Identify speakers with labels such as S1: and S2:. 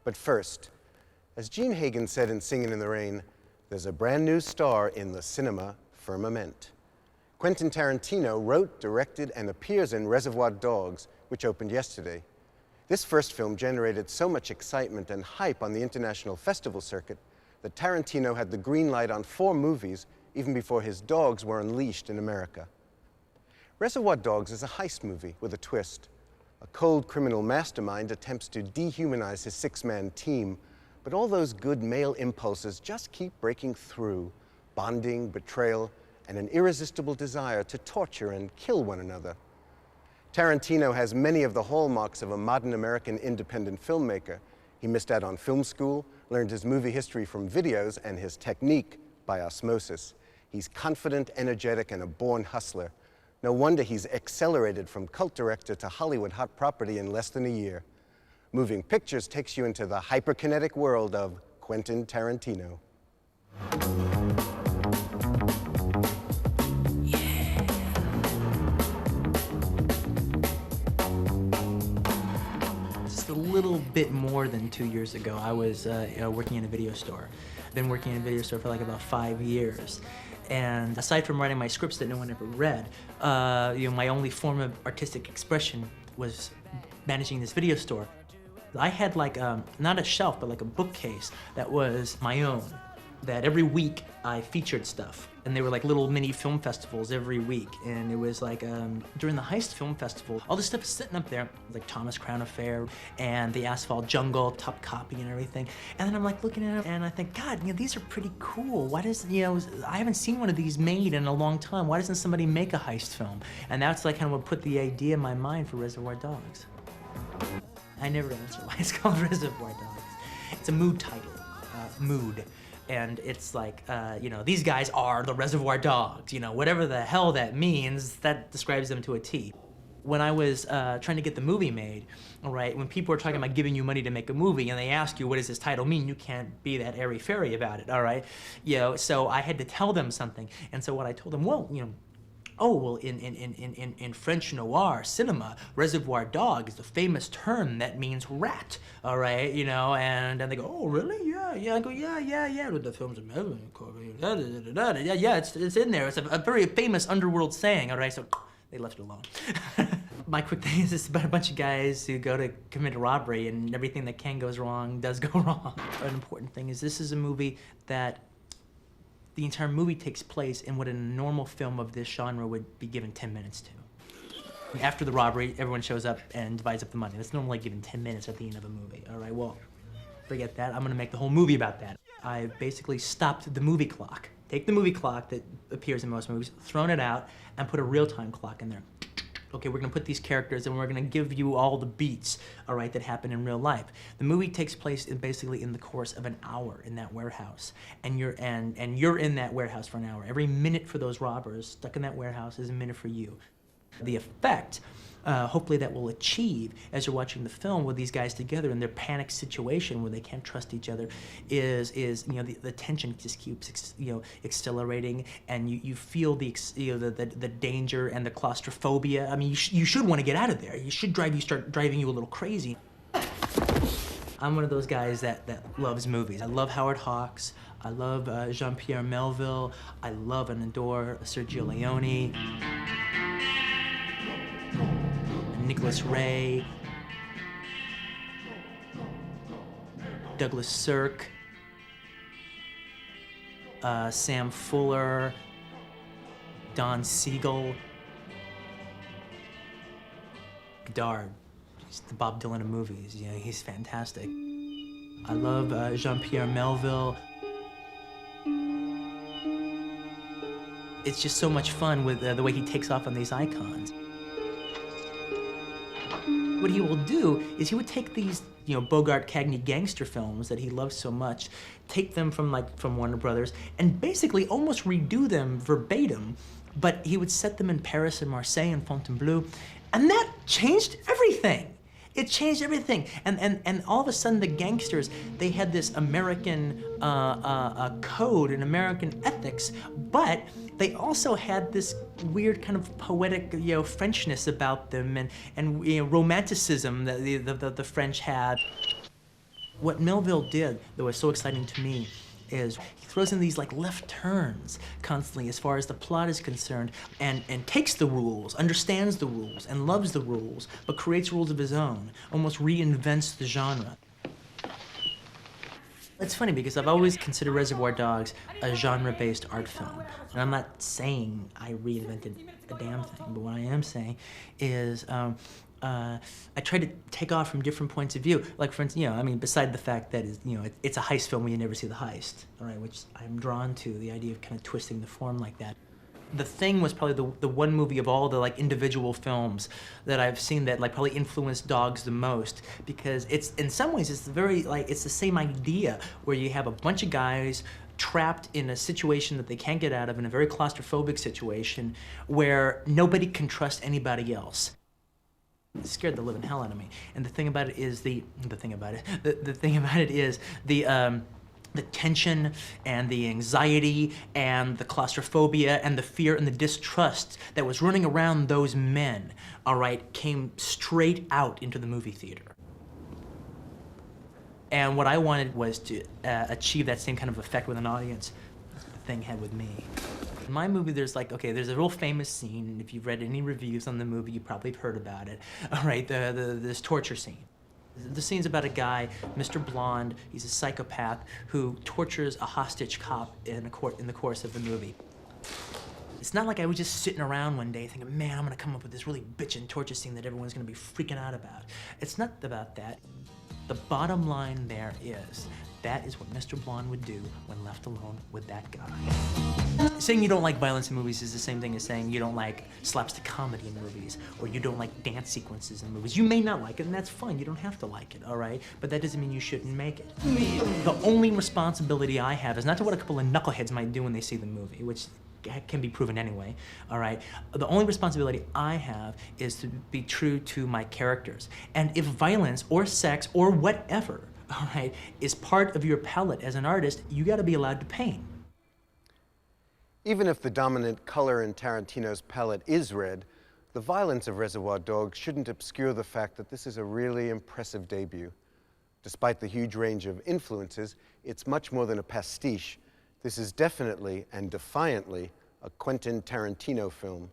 S1: But first, as Gene Hagen said in Singin' in the Rain, there's a brand new star in the cinema firmament. Quentin Tarantino wrote, directed, and appears in Reservoir Dogs, which opened yesterday. This first film generated so much excitement and hype on the international festival circuit that Tarantino had the green light on 4 movies even before his dogs were unleashed in America. Reservoir Dogs is a heist movie with a twist. A cold criminal mastermind attempts to dehumanize his 6-man team, but all those good male impulses just keep breaking through: bonding, betrayal, and an irresistible desire to torture and kill one another. Tarantino has many of the hallmarks of a modern American independent filmmaker. He missed out on film school, learned his movie history from videos, and his technique by osmosis. He's confident, energetic, and a born hustler. No wonder he's accelerated from cult director to Hollywood hot property in less than a year. Moving Pictures takes you into the hyperkinetic world of Quentin Tarantino.
S2: Just a little bit more than 2 years ago, I was working in a video store. I've been working in a video store for like about 5 years. And aside from writing my scripts that no one ever read, my only form of artistic expression was managing this video store. I had like, not a shelf, but like a bookcase that was my own, that every week I featured stuff. And they were like little mini film festivals every week. And it was like, during the Heist Film Festival, all this stuff is sitting up there, like Thomas Crown Affair and the Asphalt Jungle, Top Copy and everything. And then I'm like looking at it and I think, God, these are pretty cool. Why does, I haven't seen one of these made in a long time. Why doesn't somebody make a heist film? And that's like kind of what put the idea in my mind for Reservoir Dogs. I never answer why it's called Reservoir Dogs. It's a mood title, mood. And it's like, these guys are the Reservoir Dogs, whatever the hell that means, that describes them to a T. When I was trying to get the movie made, all right, when people are talking about giving you money to make a movie and they ask you, what does this title mean? You can't be that airy-fairy about it, all right? So I had to tell them something. And so what I told them, well, in French noir cinema, Reservoir Dog is a famous term that means rat, all right, and then they go, oh, really? Yeah. I go, yeah, the film's amazing. Yeah, it's in there. It's a very famous underworld saying, all right, so they left it alone. My quick thing is it's about a bunch of guys who go to commit a robbery and everything that can goes wrong does go wrong. An important thing is this is a movie that the entire movie takes place in what a normal film of this genre would be given 10 minutes to. After the robbery, everyone shows up and divides up the money. That's normally given 10 minutes at the end of a movie. All right, well, forget that. I'm gonna make the whole movie about that. I basically stopped the movie clock. Take the movie clock that appears in most movies, thrown it out, and put a real-time clock in there. Okay, we're gonna put these characters and we're gonna give you all the beats, all right, that happen in real life. The movie takes place basically in the course of an hour in that warehouse. And you're in that warehouse for an hour. Every minute for those robbers stuck in that warehouse is a minute for you. The effect, hopefully that will achieve as you're watching the film with these guys together in their panic situation where they can't trust each other is the tension just keeps accelerating, and you feel the danger and the claustrophobia. I mean, you should want to get out of there. You should start driving you a little crazy. I'm one of those guys that loves movies. I love Howard Hawks. I love Jean-Pierre Melville. I love and adore Sergio Leone. Nicholas Ray, Douglas Sirk, Sam Fuller, Don Siegel, Godard. He's the Bob Dylan of movies. He's fantastic. I love Jean-Pierre Melville. It's just so much fun with the way he takes off on these icons. What he will do is he would take these, Bogart Cagney gangster films that he loves so much, take them from Warner Brothers, and basically almost redo them verbatim, but he would set them in Paris and Marseille and Fontainebleau, and that changed everything. It changed everything. And all of a sudden the gangsters, they had this American code and American ethics, but they also had this weird kind of poetic, Frenchness about them and romanticism that the French had. What Melville did that was so exciting to me is he throws in these like left turns constantly as far as the plot is concerned, and takes the rules, understands the rules, and loves the rules, but creates rules of his own, almost reinvents the genre. It's funny because I've always considered Reservoir Dogs a genre-based art film. And I'm not saying I reinvented a damn thing, but what I am saying is I try to take off from different points of view. Like, for instance, I mean, beside the fact that it's a heist film where you never see the heist, all right, which I'm drawn to, the idea of kind of twisting the form like that. The Thing was probably the one movie of all the like individual films that I've seen that like probably influenced Dogs the most, because it's in some ways it's it's the same idea where you have a bunch of guys trapped in a situation that they can't get out of, in a very claustrophobic situation where nobody can trust anybody else. It scared the living hell out of me. And the thing about it is the thing about it is the tension and the anxiety and the claustrophobia and the fear and the distrust that was running around those men, all right, came straight out into the movie theater. And what I wanted was to achieve that same kind of effect with an audience The Thing had with me. In my movie, there's there's a real famous scene, and if you've read any reviews on the movie, you probably have heard about it, all right, this torture scene. The scene's about a guy, Mr. Blonde. He's a psychopath who tortures a hostage cop in the course of the movie. It's not like I was just sitting around one day thinking, man, I'm gonna come up with this really bitchin' torture scene that everyone's gonna be freaking out about. It's not about that. The bottom line there is, that is what Mr. Blonde would do when left alone with that guy. Saying you don't like violence in movies is the same thing as saying you don't like slapstick comedy in movies, or you don't like dance sequences in movies. You may not like it, and that's fine. You don't have to like it, all right? But that doesn't mean you shouldn't make it. The only responsibility I have is not to what a couple of knuckleheads might do when they see the movie, which can be proven anyway, all right? The only responsibility I have is to be true to my characters. And if violence or sex or whatever, all right, is part of your palette as an artist, you gotta be allowed to paint.
S1: Even if the dominant color in Tarantino's palette is red, the violence of Reservoir Dogs shouldn't obscure the fact that this is a really impressive debut. Despite the huge range of influences, it's much more than a pastiche. This is definitely and defiantly a Quentin Tarantino film.